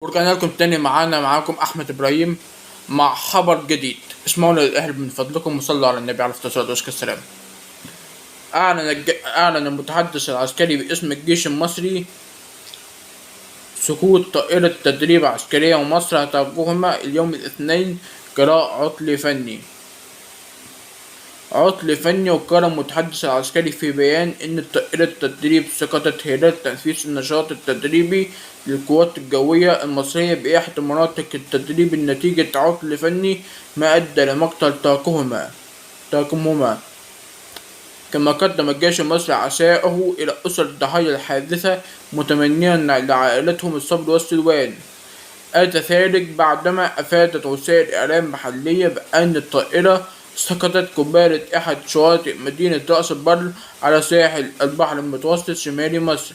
ورجعنا لكم تاني معاكم أحمد إبراهيم مع خبر جديد. اسمعونا للأهل من فضلكم وصلوا على النبي عليه الصلاة والسلام. أعلن المتحدث العسكري باسم الجيش المصري سقوط طائرة تدريب عسكرية ومصر هتواجههما اليوم الاثنين جراء عطل فني. وقال المتحدث العسكري في بيان إن طائرة التدريب سقطت خلال تنفيذ النشاط التدريبي للقوات الجوية المصرية بإحدى مناطق التدريب نتيجة عطل فني ما أدى لمقتل طاقمهما. كما قدم الجيش المصري عزاءه إلى أسر ضحايا الحادثة متمنيا لعائلتهم الصبر والسلوان. أتى ذلك بعدما أفادت وسائل إعلام محلية بأن الطائرة سقطت قبالة أحد شواطئ مدينة رأس البر على ساحل البحر المتوسط شمال مصر.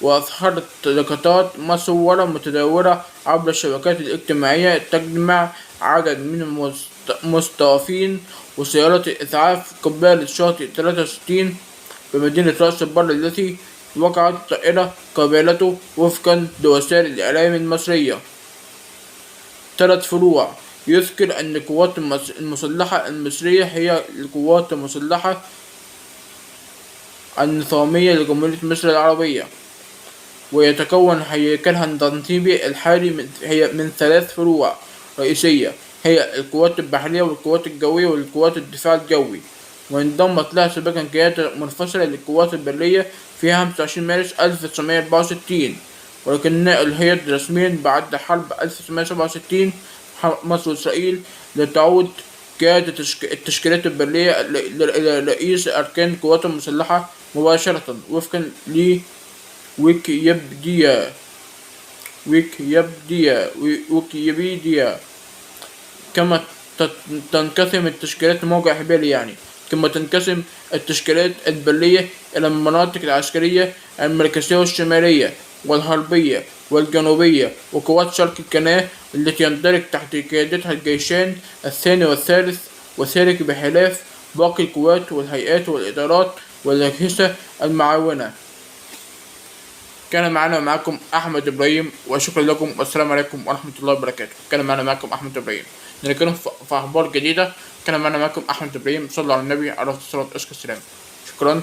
وأظهرت لقطات مصورة متداولة عبر الشبكات الاجتماعية تجمع عدد من المستضيفين وسيارات الإسعاف قبالة شاطئ 63 بمدينة رأس البر التي وقعت الطائرة قبالته وفقا لوسائل الإعلام المصرية. 3 فروع. يذكر أن القوات المسلحة المصرية هي القوات المسلحة النظامية لجمهورية مصر العربية، ويتكون هيكلها التنظيمي الحالي من 3 فروع رئيسية، هي القوات البحرية والقوات الجوية والقوات الدفاع الجوي. وانضمت لها سابقا قيادة منفصلة للقوات البرية في 25 مارس 1964، ولكنها ألغيت رسميا بعد حرب 1967 مصر وإسرائيل لتعود قيادة التشكيلات البرية إلى رئيس أركان القوات المسلحة مباشرة وفقا ويكيبيديا. كما تنقسم التشكيلات موقع حبالي كما تنقسم التشكيلات البرية إلى المناطق العسكرية المركزية والشمالية والغربية والجنوبية وقوات شرق القناة التي يندرج تحت قيادتها الجيشان الثاني والثالث، وذلك بخلاف باقي القوات والهيئات والإدارات والأجهزة المعاونة. كان معنا معكم أحمد إبراهيم، وشكرا لكم والسلام عليكم ورحمة الله وبركاته. كان معنا معكم أحمد إبراهيم، نلقاكم في أخبار جديدة. كان معنا معكم أحمد إبراهيم، صلوا على النبي عليه الصلاة والسلام. شكرا.